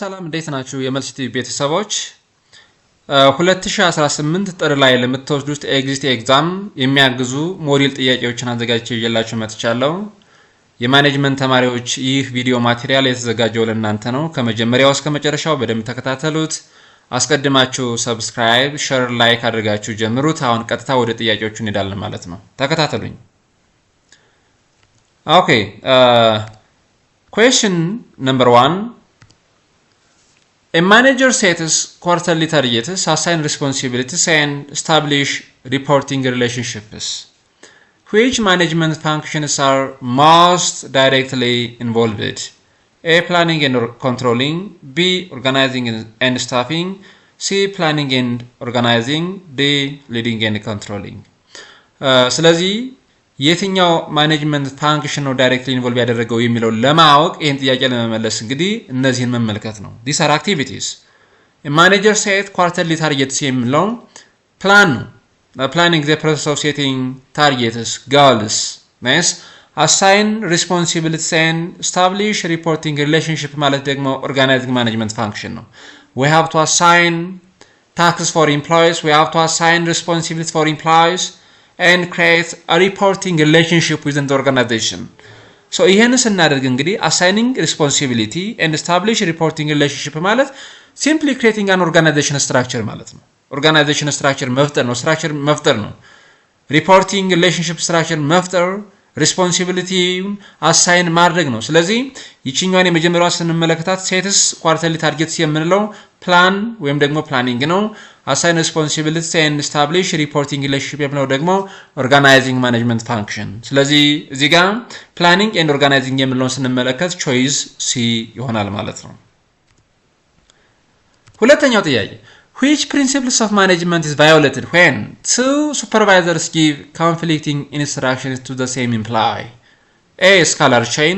ሰላም እንዴት ናችሁ የመልሲቲ ቤተሰቦች 2018 ጥር ላይ ለምትወስዱት ኤግዚት ኤግዛም የሚያግዙ ሞዴል ጥያቄዎችን አዘጋጅቼ ይዤላችሁ መጥቻለሁ። የማኔጅመንት ተማሪዎች ይህ ቪዲዮ ማቴሪያል የተዘጋጀው ለእናንተ ነው። ከመጀመሪያው እስከ መጨረሻው በደንብ ተከታተሉት። አስቀድማችሁ ሰብስክራይብ፣ ሼር፣ ላይክ አድርጋችሁ ጀምሩት። አሁን ቀጥታ ወደ ጥያቄዎቹ እንሄዳለን ማለት ነው። ተከታተሉኝ። ኦኬ question number 1. A manager sets quarterly targets, assign responsibilities, and establish reporting relationships. Which management functions are most directly involved? A. Planning and controlling. B. Organizing and staffing. C. Planning and organizing. D. Leading and controlling. ስለዚህ የትኛው ማኔጅመንት ፋንክሽን ነው ዳይሬክትሊ ኢንቮልቭ ያደረገው የሚለው ለማወቅ ይሄን ጥያቄ ለመመለስ እንግዲህ እነዚህን መመልከት ነው። these are activities. a manager set quarterly targets የሚለው ፕላን ነው። planning the process of setting targets, goals. nice. assign responsibilities and establish reporting relationship ማለት ደግሞ organizing management function ነው. we have to assign tasks for employees, we have to assign responsibilities for employees and create a reporting relationship within the organization. So ይሄን ስናደርግ እንግዲህ assigning responsibility and establish reporting relationship ማለት simply creating an organization structure ማለት ነው። organization structure መፍጠር ነው። reporting relationship structure መፍጠር responsibility assign ማድረግ ነው። ስለዚህ ይችኛዋን የመጀመሪያዋን ስንመለከታት ሴትስ ኳርተርሊ ታርጌትስ የምንለው ፕላን ወይም ደግሞ ፕላኒንግ ነው። assign responsibilities and establish reporting relationship የምንለው ደግሞ organizing management function። ስለዚህ እዚህ ጋር planning and organizing የምንለውን ስንመለከት choice C ይሆናል ማለት ነው። ሁለተኛው ጥያቄ which principles of management is violated when two supervisors give conflicting instructions to the same employee? A. Scalar chain.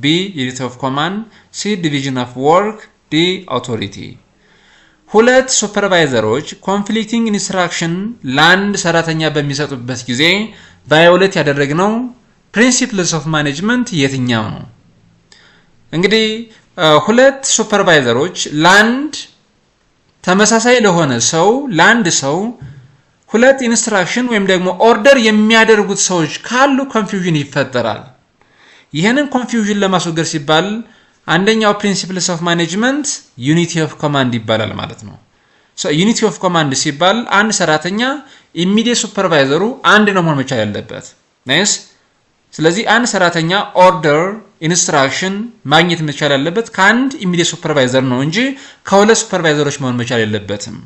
B. Unity of command. C. Division of work. D. Authority. ሁለት ሱፐርቫይዘሮች ኮንፍሊክቲንግ ኢንስትራክሽን ለአንድ ሰራተኛ በሚሰጡበት ጊዜ ቫዮሌት ያደረግነው ፕሪንሲፕልስ ኦፍ ማኔጅመንት የትኛው ነው? እንግዲህ ሁለት ሱፐርቫይዘሮች ለአንድ ተመሳሳይ ለሆነ ሰው ለአንድ ሰው ሁለት ኢንስትራክሽን ወይም ደግሞ ኦርደር የሚያደርጉት ሰዎች ካሉ ኮንፊውዥን ይፈጠራል። ይሄንን ኮንፊውዥን ለማስወገድ ሲባል አንደኛው ፕሪንሲፕልስ ኦፍ ማኔጅመንት ዩኒቲ ኦፍ ኮማንድ ይባላል ማለት ነው። ሶ ዩኒቲ ኦፍ ኮማንድ ሲባል አንድ ሰራተኛ ኢሚዲየት ሱፐርቫይዘሩ አንድ ነው መሆን መቻል ያለበት። ናይስ። ስለዚህ አንድ ሰራተኛ ኦርደር ኢንስትራክሽን ማግኘት መቻል ያለበት ከአንድ ኢሚዲየት ሱፐርቫይዘር ነው እንጂ ከሁለት ሱፐርቫይዘሮች መሆን መቻል የለበትም።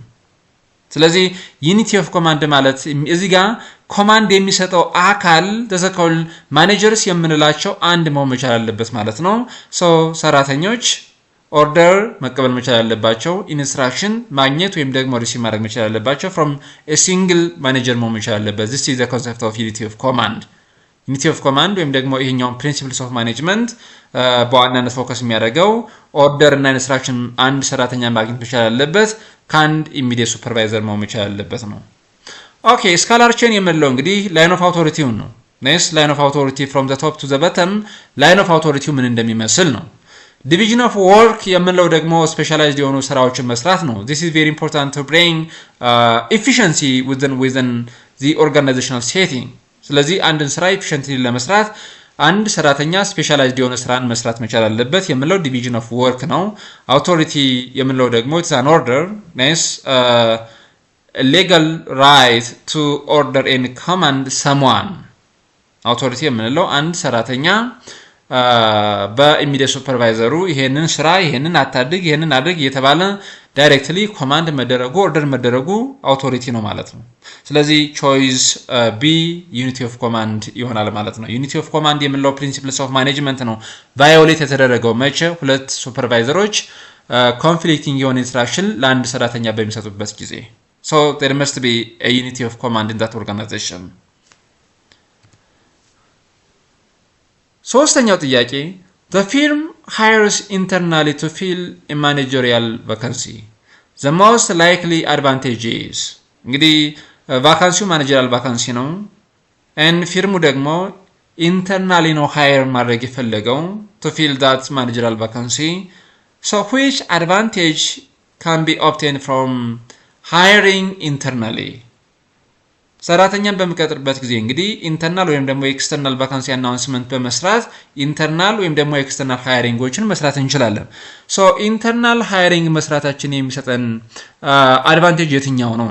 ስለዚህ ዩኒቲ ኦፍ ኮማንድ ማለት እዚህ ጋር ኮማንድ የሚሰጠው አካል ተሰከል ማኔጀርስ የምንላቸው አንድ መሆን መቻል አለበት ማለት ነው። ሶ ሰራተኞች ኦርደር መቀበል መቻል ያለባቸው፣ ኢንስትራክሽን ማግኘት ወይም ደግሞ ሪሲቭ ማድረግ መቻል ያለባቸው from a single manager መሆን መቻል አለበት። this is the concept of unity of command. unity of command ወይም ደግሞ ይሄኛው principles of management በዋናነት ፎከስ የሚያደርገው ኦርደር እና ኢንስትራክሽን አንድ ሰራተኛ ማግኘት መቻል ያለበት ከአንድ ኢሚዲየት ሱፐርቫይዘር መሆን መቻል ያለበት ነው። ኦኬ ስካላር ቼን የምንለው እንግዲህ ላይን ኦፍ አውቶሪቲውን ነው። ኔክስት ላይን ኦፍ አውቶሪቲ ፍሮም ዘ ቶፕ ቱ ዘ በተም ላይን ኦፍ አውቶሪቲው ምን እንደሚመስል ነው። ዲቪዥን ኦፍ ወርክ የምንለው ደግሞ ስፔሻላይዝድ የሆኑ ስራዎችን መስራት ነው። this is very important to bring efficiency within the organizational setting. ስለዚህ አንድን ስራ ኤፊሽንትሊ ለመስራት አንድ ሰራተኛ ስፔሻላይዝድ የሆነ ስራን መስራት መቻል አለበት የምንለው ዲቪዥን ኦፍ ወርክ ነው። አውቶሪቲ የምንለው ደግሞ it's an order, nice, legal right to order and command someone. አውቶሪቲ የምንለው አንድ ሰራተኛ በኢሚዲየት ሱፐርቫይዘሩ ይሄንን ስራ ይሄንን አታድርግ ይሄንን አድርግ እየተባለ ዳይሬክትሊ ኮማንድ መደረጉ ኦርደር መደረጉ አውቶሪቲ ነው ማለት ነው። ስለዚህ ቾይስ ቢ ዩኒቲ ኦፍ ኮማንድ ይሆናል ማለት ነው። ዩኒቲ ኦፍ ኮማንድ የምንለው ፕሪንሲፕልስ ኦፍ ማኔጅመንት ነው ቫዮሌት የተደረገው መቼ ሁለት ሱፐርቫይዘሮች ኮንፍሊክቲንግ የሆነ ኢንስትራክሽን ለአንድ ሰራተኛ በሚሰጡበት ጊዜ። so there must be a unity of command in that organization. ሶስተኛው ጥያቄ the firm hires internally to fill a managerial vacancy. the most likely advantage is እንግዲህ ቫካንሲው ማኔጀሪያል ቫካንሲ ነው and ፊርሙ ደግሞ ኢንተርናሊ ነው ሃየር ማድረግ የፈለገው to fill that managerial vacancy. So which advantage can be obtained from hiring internally? ሰራተኛን በመቀጠርበት ጊዜ እንግዲህ ኢንተርናል ወይም ደግሞ ኤክስተርናል ቫካንሲ አናውንስመንት በመስራት ኢንተርናል ወይም ደግሞ ኤክስተርናል ሃይሪንጎችን መስራት እንችላለን። ሶ ኢንተርናል ሃይሪንግ መስራታችን የሚሰጠን አድቫንቴጅ የትኛው ነው?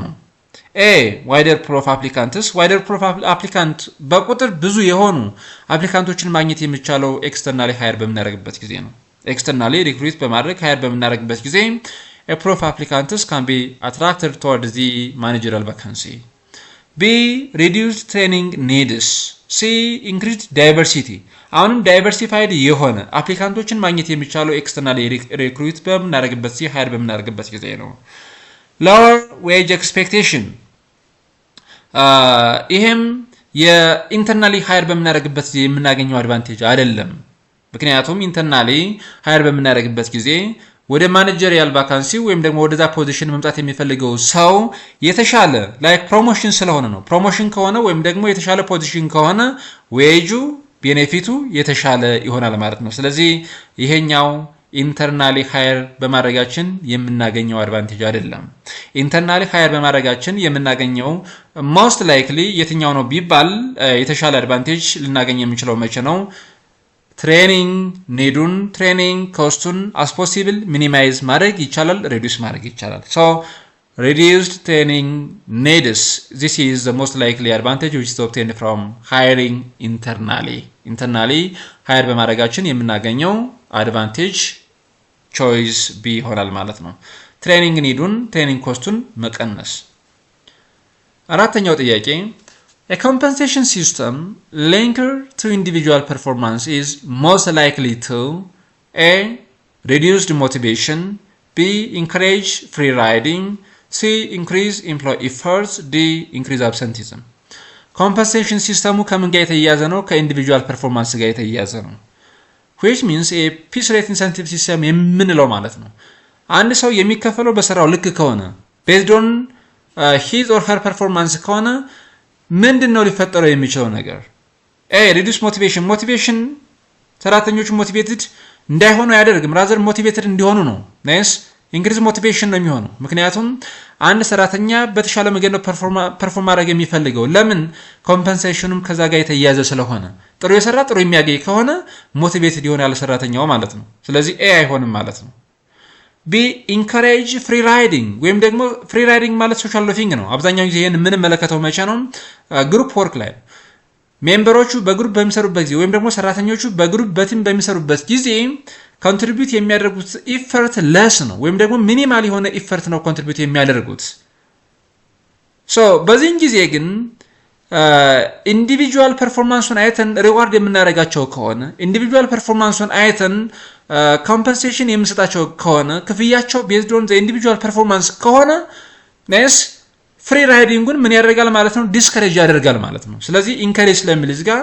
ኤ ዋይደር ፑል ኦፍ አፕሊካንትስ። ዋይደር ፑል ኦፍ አፕሊካንት በቁጥር ብዙ የሆኑ አፕሊካንቶችን ማግኘት የሚቻለው ኤክስተርናሊ ሃየር በምናደርግበት ጊዜ ነው። ኤክስተርናሊ ሪክሩት በማድረግ ሃየር በምናደርግበት ጊዜ a pool of applicants can be attracted toward the managerial vacancy. B reduced training needs. C increased diversity. አሁንም ዳይቨርሲፋይድ የሆነ አፕሊካንቶችን ማግኘት የሚቻለው ኤክስተርናሊ ሪክሩት በምናደርግበት ጊዜ ሃየር በምናደርግበት ጊዜ ነው። lower wage expectation. ይሄም የኢንተርናሊ ሃየር በምናደርግበት ጊዜ የምናገኘው አድቫንቴጅ አይደለም። ምክንያቱም ኢንተርናሊ ሃየር በምናደርግበት ጊዜ ወደ ማኔጀሪያል ቫካንሲ ወይም ደግሞ ወደዛ ፖዚሽን መምጣት የሚፈልገው ሰው የተሻለ ላይክ ፕሮሞሽን ስለሆነ ነው። ፕሮሞሽን ከሆነ ወይም ደግሞ የተሻለ ፖዚሽን ከሆነ ዌጁ ቤኔፊቱ የተሻለ ይሆናል ማለት ነው። ስለዚህ ይሄኛው ኢንተርናሊ ሃየር በማድረጋችን የምናገኘው አድቫንቴጅ አይደለም። ኢንተርናሊ ሃየር በማድረጋችን የምናገኘው ሞስት ላይክሊ የትኛው ነው ቢባል የተሻለ አድቫንቴጅ ልናገኝ የምንችለው መቼ ነው? ትሬኒንግ ኒዱን ትሬኒንግ ኮስቱን አስ ፖሲብል ሚኒማይዝ ማድረግ ይቻላል፣ ሬዲዩስ ማድረግ ይቻላል። ሶ reduced training needs, this is the most likely advantage which is obtained from hiring internally. internally hire በማድረጋችን የምናገኘው አድቫንቴጅ ቾይስ ቢ ይሆናል ማለት ነው። ትሬኒንግ ኒዱን ትሬኒንግ ኮስቱን መቀነስ። አራተኛው ጥያቄ A compensation system linked to individual performance is most likely to A. reduced motivation, B. encourage free riding, C. increase employee efforts, D. increase absenteeism. Compensation system ከምን ጋር የተያያዘ ነው? ከኢንዲቪጁዋል ፐርፎርማንስ ጋር የተያያዘ ነው። which means a piece rate incentive system የምንለው ማለት ነው። አንድ ሰው የሚከፈለው በሰራው ልክ ከሆነ based on his or her performance ከሆነ ምንድነው ሊፈጠረው የሚችለው ነገር? ኤ reduce motivation. motivation ሰራተኞቹ ሞቲቬትድ እንዳይሆኑ አያደርግም፣ rather ሞቲቬትድ እንዲሆኑ ነው። ናይስ increase motivation ነው የሚሆነው። ምክንያቱም አንድ ሰራተኛ በተሻለ መንገድ ነው ፐርፎርም ማድረግ የሚፈልገው። ለምን? ኮምፐንሴሽኑም ከዛ ጋር የተያያዘ ስለሆነ ጥሩ የሰራ ጥሩ የሚያገኝ ከሆነ ሞቲቬትድ ይሆናል ሰራተኛው ማለት ነው። ስለዚህ ኤ አይሆንም ማለት ነው። ቢ ኢንካሬጅ ፍሪ ራይዲንግ ወይም ደግሞ ፍሪ ራይዲንግ ማለት ሶሻል ሎፊንግ ነው። አብዛኛው ጊዜ ይሄን የምንመለከተው መቼ ነው? ግሩፕ ወርክ ላይ ሜምበሮቹ በግሩፕ በሚሰሩበት ጊዜ ወይም ደግሞ ሰራተኞቹ በግሩፕ በቲም በሚሰሩበት ጊዜ ኮንትሪቢዩት የሚያደርጉት ኢፈርት ለስ ነው ወይም ደግሞ ሚኒማል የሆነ ኢፈርት ነው ኮንትሪቢዩት የሚያደርጉት። ሶ በዚህን ጊዜ ግን ኢንዲቪጁዋል ፐርፎርማንሱን አይተን ሪዋርድ የምናደርጋቸው ከሆነ ኢንዲቪጁዋል ፐርፎርማንሱን አይተን ኮምፐንሴሽን የምንሰጣቸው ከሆነ ክፍያቸው ቤዝድ ኦን ዘ ኢንዲቪጁዋል ፐርፎርማንስ ከሆነ ነስ ፍሪ ራይዲንጉን ምን ያደርጋል ማለት ነው? ዲስከሬጅ ያደርጋል ማለት ነው። ስለዚህ ኢንካሬጅ ስለሚል እዚህ ጋር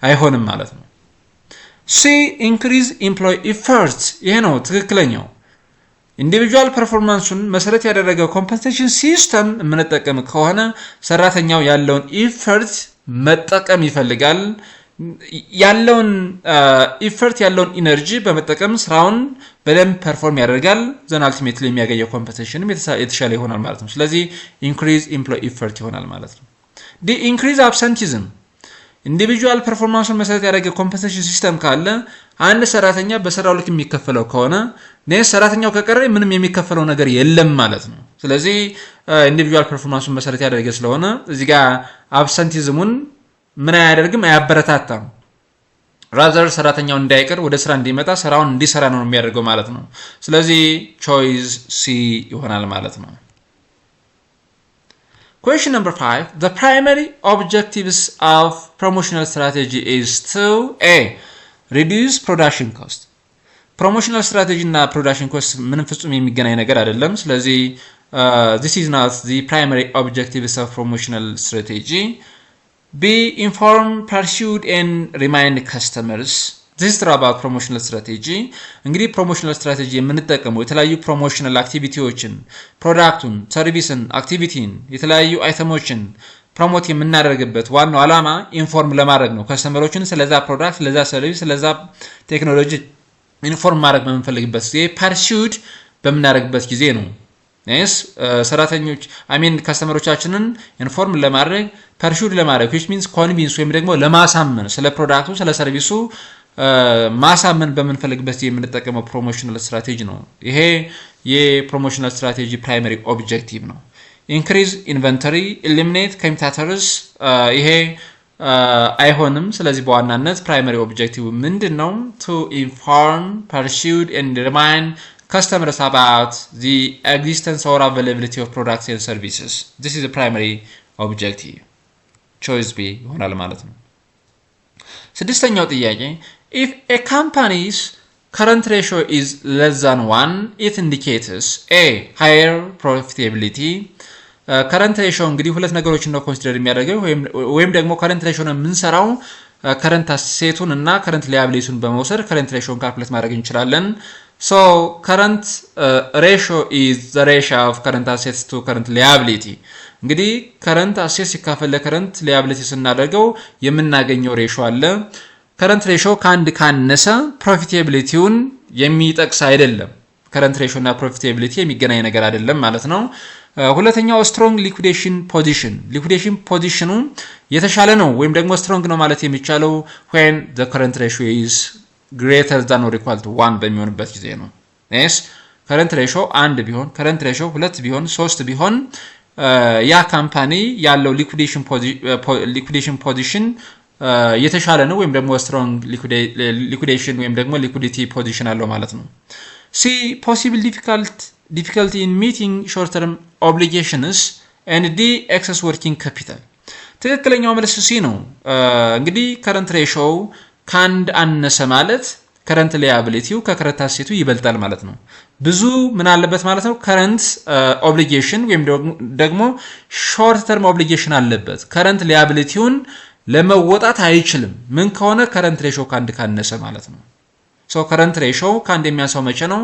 አይሆንም ማለት ነው። ሲ ኢንክሪዝ ኢምፕሎይ ኢፈርት፣ ይሄ ነው ትክክለኛው። ኢንዲቪጁዋል ፐርፎርማንሱን መሰረት ያደረገው ኮምፐንሴሽን ሲስተም የምንጠቀም ከሆነ ሰራተኛው ያለውን ኢፈርት መጠቀም ይፈልጋል። ያለውን ኢፈርት ያለውን ኢነርጂ በመጠቀም ስራውን በደንብ ፐርፎርም ያደርጋል። ዘን አልቲሜትሊ የሚያገኘው ኮምፐንሴሽንም የተሻለ ይሆናል ማለት ነው። ስለዚህ ኢንክሪዝ ኢምፕሎይ ኢፈርት ይሆናል ማለት ነው። ዲ ኢንክሪዝ አብሰንቲዝም፣ ኢንዲቪጁዋል ፐርፎርማንሱን መሰረት ያደረገ ኮምፐንሴሽን ሲስተም ካለ አንድ ሰራተኛ በሰራው ልክ የሚከፈለው ከሆነ ሰራተኛው ከቀረ ምንም የሚከፈለው ነገር የለም ማለት ነው። ስለዚህ ኢንዲቪጁዋል ፐርፎርማንሱን መሰረት ያደረገ ስለሆነ እዚህ ጋር አብሰንቲዝሙን ምን አያደርግም? አያበረታታም። ራዘር ሰራተኛው እንዳይቀር ወደ ስራ እንዲመጣ ስራውን እንዲሰራ ነው የሚያደርገው ማለት ነው። ስለዚህ ቾይስ ሲ ይሆናል ማለት ነው። Question number 5. The primary objectives of promotional strategy is to A. reduce production cost. promotional strategy እና production cost ምንም ፍጹም የሚገናኝ ነገር አይደለም። ስለዚህ this is not the primary objectives of promotional strategy. B. inform, pursue and remind customers. This is about promotional strategy. እንግዲህ promotional strategy የምንጠቀመው የተለያዩ promotional activityዎችን፣ ፕሮዳክቱን፣ ሰርቪስን፣ አክቲቪቲን፣ የተለያዩ አይተሞችን ፕሮሞት የምናደርግበት ዋናው ዓላማ ኢንፎርም ለማድረግ ነው። ከስተመሮችን ስለዛ ፕሮዳክት፣ ስለዛ ሰርቪስ፣ ስለዛ ቴክኖሎጂ ኢንፎርም ማድረግ በምንፈልግበት ጊዜ ፐርሱድ በምናደርግበት ጊዜ ነው። ሰራተኞች ከስተመሮቻችንን ኢንፎርም ለማድረግ ፐርሱድ ለማድረግ which means convince ወይም ደግሞ ለማሳመን ስለ ፕሮዳክቱ ስለ ሰርቪሱ ማሳመን በምንፈልግበት ጊዜ የምንጠቀመው ፕሮሞሽናል ስትራቴጂ ነው። ይሄ የፕሮሞሽናል ስትራቴጂ ፕራይመሪ ኦብጀክቲቭ ነው። ኢንክሪዝ ኢንቨንተሪ ኢሊሚኔት ኮምፒቲተርስ ይሄ አይሆንም። ስለዚህ በዋናነት ፕራይመሪ ኦብጀክቲቭ ምንድነው? to inform pursue and remind customers about the existence or availability of products and services. This is the primary objective. choice B ይሆናል ማለት ነው። ስድስተኛው ጥያቄ if a company's current ratio is less than 1 it indicates a higher profitability. ከረንት ሬሽዮ እንግዲህ ሁለት ነገሮችን ነው ኮንሲደር የሚያደርገው ወይም ደግሞ ከረንት ሬሽዮ ነው የምንሰራው ከረንት አሴቱን እና ከረንት ሊያቢሊቲውን በመውሰድ ከረንት ሬሽዮን ካልኩሌት ማድረግ እንችላለን። so current ratio is the ratio of current assets to current liability. እንግዲህ ከረንት አሴት ሲካፈል ለከረንት ሊያቢሊቲ ስናደርገው የምናገኘው ሬሽዮ አለ። ከረንት ሬሽዮ ከአንድ ካነሰ ፕሮፊታቢሊቲውን የሚጠቅስ አይደለም። ከረንት ሬሽዮ እና ፕሮፊታቢሊቲ የሚገናኝ ነገር አይደለም ማለት ነው። ሁለተኛው ስትሮንግ ሊኩዊዴሽን ፖዚሽኑ የተሻለ ነው ወይም ደግሞ ስትሮንግ ነው ማለት የሚቻለው when the current ratio is greater than or equal to 1 በሚሆንበት ጊዜ ነው። current ratio 1 ቢሆን current ratio 2 ቢሆን 3 ቢሆን ያ ካምፓኒ ያለው ሊኩዊዴሽን ፖዚሽን የተሻለ ነው ወይም ደግሞ ስትሮንግ ሊኩዊዴሽን ወይም ደግሞ ሊኩዊዲቲ ፖዚሽን አለው ማለት ነው። C possible difficulty in meeting short-term obligations and D excess working capital. ትክክለኛው መልስ C ነው። እንግዲህ current ratio ካንድ አነሰ ማለት current liability ከcurrent asset ይበልጣል ማለት ነው። ብዙ ምን አለበት ማለት ነው? current obligation ወይም ደግሞ short term obligation አለበት። current liabilityውን ለመወጣት አይችልም። ምን ከሆነ current ratio ካንድ ካነሰ ማለት ነው። so current ratio ካንድ የሚያንሰው መቼ ነው?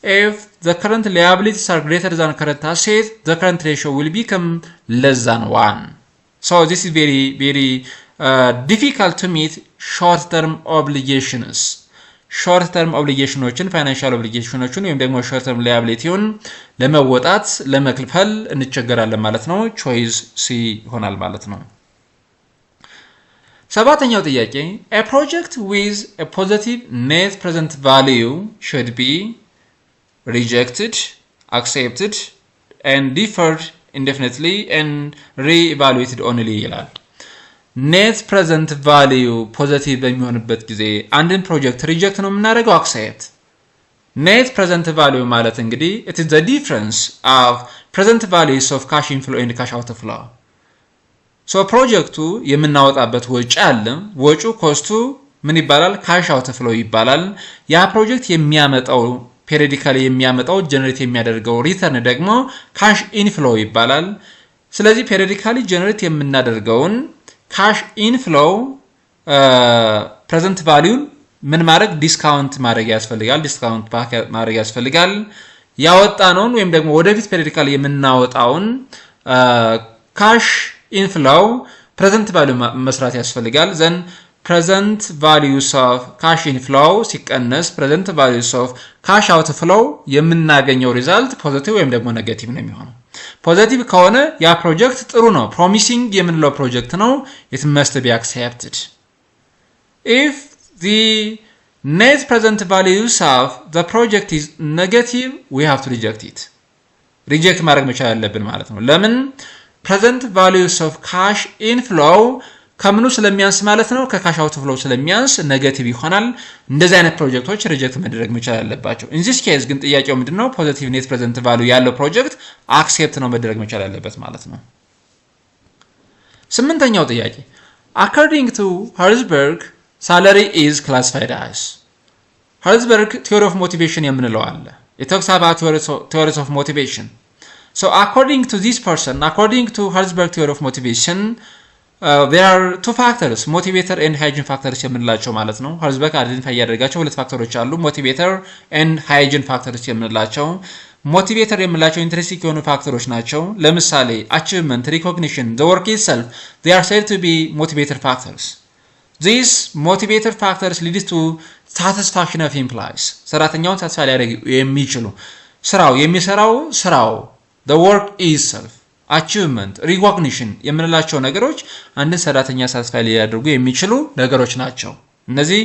if the current liabilities are greater than current assets the current ratio will become less than 1. so this is very difficult to meet short term obligations. short term obligationዎችን financial obligationዎችን ወይም ደግሞ short term liabilityውን ለመወጣት ለመክፈል እንቸገራለን ማለት ነው። choice C ይሆናል ማለት ነው። ሰባተኛው ጥያቄ a project with a positive net present value should be rejected, accepted and deferred indefinitely and re-evaluated only ይላል። net present value positive በሚሆንበት ጊዜ አንድን ፕሮጀክት ሪጀክት ነው የምናደርገው accept። net present value ማለት እንግዲህ it is the difference of present values of cash inflow and cash outflow. so ፕሮጀክቱ የምናወጣበት ወጪ አለ። ወጪው ኮስቱ ምን ይባላል? cash outflow ይባላል። ያ ፕሮጀክት የሚያመጣው ፔሪዲካሊ የሚያመጣው ጀነሬት የሚያደርገው ሪተርን ደግሞ ካሽ ኢንፍሎው ይባላል። ስለዚህ ፔሪዲካሊ ጀነሬት የምናደርገውን ካሽ ኢንፍሎው ፕሬዘንት ቫልዩን ምን ማድረግ ዲስካውንት ማድረግ ያስፈልጋል። ያወጣነውን ወይም ደግሞ ወደፊት ፔሪዲካሊ የምናወጣውን ካሽ ኢንፍሎው ፕሬዘንት ቫልዩ መስራት ያስፈልጋል። ዘን present values of cash inflow ሲቀነስ present values of cash outflow የምናገኘው ሪዛልት ፖዚቲቭ ወይም ደግሞ ኔጌቲቭ ነው የሚሆነው። ፖዚቲቭ ከሆነ ያ ፕሮጀክት ጥሩ ነው፣ promising የምንለው ፕሮጀክት ነው፣ it must be accepted. if the net present values of the project is negative we have to reject it. ሪጀክት ማድረግ መቻል አለብን ማለት ነው። ለምን? present values of cash inflow ከምኑ ስለሚያንስ ማለት ነው፣ ከካሽ አውትፍሎው ስለሚያንስ ኔጌቲቭ ይሆናል። እንደዚህ አይነት ፕሮጀክቶች ሪጀክት መደረግ መቻል አለባቸው። in this case ግን ጥያቄው ምንድነው? ፖዚቲቭ ኔት ፕሬዘንት ቫልዩ ያለው ፕሮጀክት አክሴፕት ነው መደረግ መቻል ያለበት ማለት ነው። ስምንተኛው ጥያቄ according to Herzberg salary is classified as Herzberg theory of motivation የምንለው አለ። it talks about theories of motivation. so according to this person, according to Herzberg theory of motivation there are two factors, motivator and hygiene factors የምንላቸው ማለት ነው። Herzberg አይደንቲፋይ ያደረጋቸው ሁለት ፋክተሮች አሉ፣ motivator and hygiene factors የምንላቸው። motivator የምንላቸው ኢንትሪንሲክ የሆኑ ፋክተሮች ናቸው። ለምሳሌ achievement, recognition, the work itself, they are said to be motivator factors. These motivator factors lead to satisfaction of employees. ሰራተኛውን ሳትስፋይ ሊያደርግ የሚችሉ ስራው የሚሰራው ስራው the work itself achievement recognition የምንላቸው ነገሮች አንድን ሰራተኛ ሳትስፋይ ሊያደርጉ የሚችሉ ነገሮች ናቸው። እነዚህ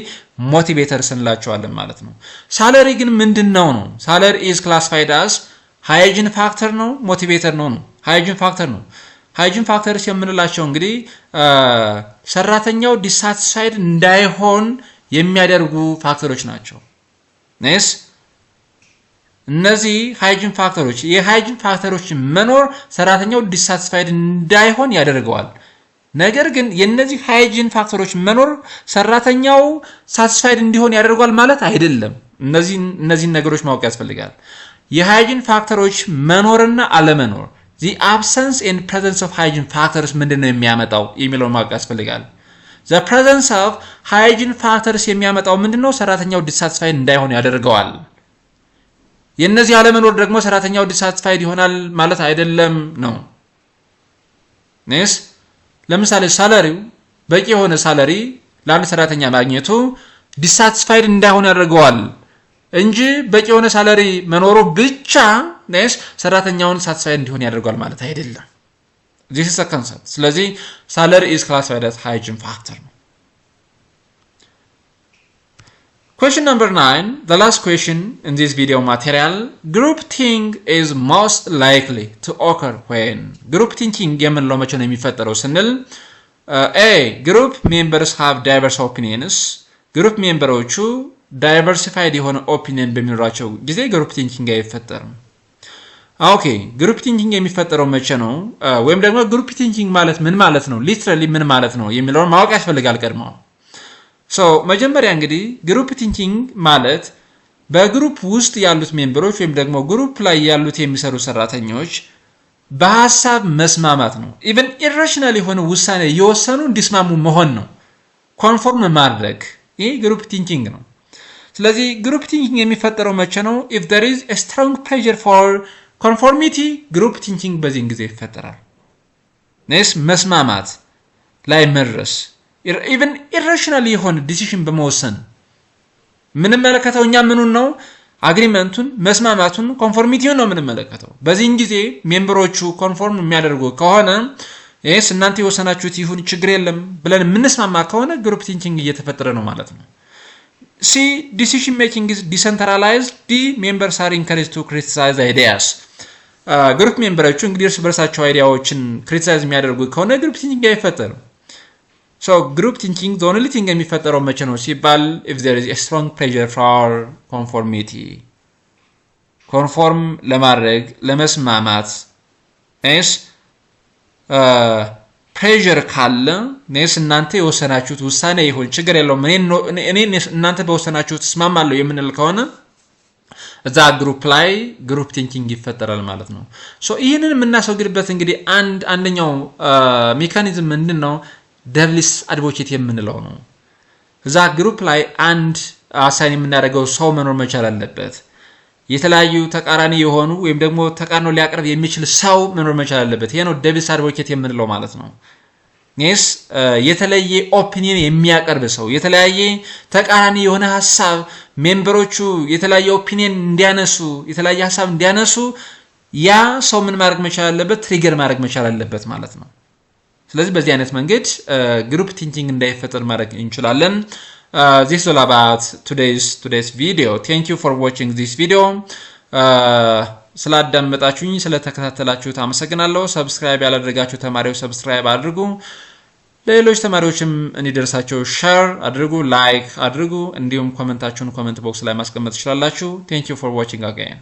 ሞቲቬተርስ እንላቸዋለን ማለት ነው። ሳለሪ ግን ምንድነው ነው? ሳለሪ is classified as hygiene factor ነው ሞቲቬተር ነው? hygiene factor ነው። hygiene factors የምንላቸው እንግዲህ ሰራተኛው ዲሳቲስፋይድ እንዳይሆን የሚያደርጉ ፋክተሮች ናቸው። ነስ እነዚህ hygiene factors የhygiene factors መኖር ሰራተኛው ዲሳቲስፋይድ እንዳይሆን ያደርገዋል። ነገር ግን የነዚህ hygiene factors መኖር ሰራተኛው ሳቲስፋይድ እንዲሆን ያደርገዋል ማለት አይደለም። እነዚህ ነገሮች ማወቅ ያስፈልጋል። የhygiene factors መኖርና አለመኖር the absence and presence of hygiene factors ምንድነው የሚያመጣው የሚለውን ማወቅ ያስፈልጋል። the presence of hygiene factors የሚያመጣው ምንድነው? ሰራተኛው ዲሳቲስፋይድ እንዳይሆን ያደርገዋል። የነዚህ አለመኖር ደግሞ ሰራተኛው ዲሳቲስፋይድ ይሆናል ማለት አይደለም ነው። ነስ ለምሳሌ ሳላሪው በቂ የሆነ ሳላሪ ለአንድ ሰራተኛ ማግኘቱ ዲሳቲስፋይድ እንዳይሆን ያደርገዋል እንጂ በቂ የሆነ ሳላሪ መኖሩ ብቻ ነስ ሰራተኛውን ሳቲስፋይድ እንዲሆን ያደርገዋል ማለት አይደለም። this is a concept። ስለዚህ salary is classified as hygiene factor። Question number 9, the last question in this video material. Group thinking is most likely to occur when? Group thinking የምንለው መቼ ነው የሚፈጠረው ስንል A. Group members have diverse opinions. ግሩፕ ሜምበሮቹ ዳይቨርሲፋይድ የሆነ ኦፒኒየን በሚኖራቸው ጊዜ ግሩፕ ቲንኪንግ አይፈጠርም። ኦኬ ግሩፕ ቲንኪንግ የሚፈጠረው መቼ ነው? ወይም ደግሞ ግሩፕ ቲንኪንግ ማለት ምን ማለት ነው? ሊትራሊ ምን ማለት ነው የሚለውን ማወቅ ያስፈልጋል ቀድሞ። መጀመሪያ እንግዲህ ግሩፕ ቲንኪንግ ማለት በግሩፕ ውስጥ ያሉት ሜምበሮች ወይም ደግሞ ግሩፕ ላይ ያሉት የሚሰሩ ሰራተኞች በሐሳብ መስማማት ነው። ኢቭን ኢራሽናል የሆነ ውሳኔ እየወሰኑ እንዲስማሙ መሆን ነው። ኮንፎርም ማድረግ ይሄ ግሩፕ ቲንኪንግ ነው። ስለዚህ ግሩፕ ቲንኪንግ የሚፈጠረው መቼ ነው? if there is a strong pressure for conformity ግሩፕ ቲንኪንግ በዚህ ጊዜ ይፈጠራል። ነስ መስማማት ላይ መድረስ ኢቭን ኢራሽናል የሆነ ዲሲዥን በመወሰን ምን መለከተው እኛ ምኑን ነው? አግሪመንቱን፣ መስማማቱን፣ ኮንፎርሚቲውን ነው የምንመለከተው። በዚህ ጊዜ ሜምበሮቹ ኮንፎርም የሚያደርጉ ከሆነ yes እናንተ የወሰናችሁት ይሁን ችግር የለም ብለን የምንስማማ ከሆነ ግሩፕ ቲንኪንግ እየተፈጠረ ነው ማለት ነው። C. Decision making is decentralized. D. Members are encouraged to criticize ideas. ግሩፕ ሜምበሮቹ እንግዲህ እርስ በርሳቸው አይዲያዎችን ክሪቲሳይዝ የሚያደርጉ ከሆነ ግሩፕ ቲንኪንግ አይፈጠርም። ግሩፕ ቲንኪንግ the only thing የሚፈጠረው መቼ ነው ሲባል if there is a strong pressure for conformity ኮንፎርም ለማድረግ ለመስማማት yes ፕሬዠር ካለ ነስ እናንተ የወሰናችሁት ውሳኔ ይሁን ችግር የለውም እኔ እናንተ በወሰናችሁት እስማማለሁ የምንል ከሆነ እዛ ግሩፕ ላይ ግሩፕ ቲንኪንግ ይፈጠራል ማለት ነው። ይሄንን የምናስወግድበት እንግዲህ አንደኛው ሜካኒዝም ምንድነው? ደብልስ አድቮኬት የምንለው ነው። እዛ ግሩፕ ላይ አንድ አሳይን የምናደርገው ሰው መኖር መቻል አለበት። የተለያዩ ተቃራኒ የሆኑ ወይም ደግሞ ተቃርኖ ሊያቀርብ የሚችል ሰው መኖር መቻል አለበት። ይሄ ነው ደብልስ አድቮኬት የምንለው ማለት ነው። ኔስ የተለየ ኦፒኒየን የሚያቀርብ ሰው የተለያየ ተቃራኒ የሆነ ሐሳብ ሜምበሮቹ የተለያየ ኦፒኒየን እንዲያነሱ የተለያየ ሐሳብ እንዲያነሱ ያ ሰው ምን ማድረግ መቻል አለበት? ትሪገር ማድረግ መቻል አለበት ማለት ነው። ስለዚህ በዚህ አይነት መንገድ ግሩፕ ቲንኪንግ እንዳይፈጠር ማድረግ እንችላለን። This is all about today's video. Thank you for watching this video. ስላዳመጣችሁኝ ስለተከታተላችሁት አመሰግናለሁ። ሰብስክራይብ ያላደረጋችሁ ተማሪዎች ሰብስክራይብ አድርጉ። ለሌሎች ተማሪዎችም እንዲደርሳቸው ሼር አድርጉ፣ ላይክ አድርጉ። እንዲሁም ኮሜንታችሁን ኮሜንት ቦክስ ላይ ማስቀመጥ ትችላላችሁ። Thank you for watching again.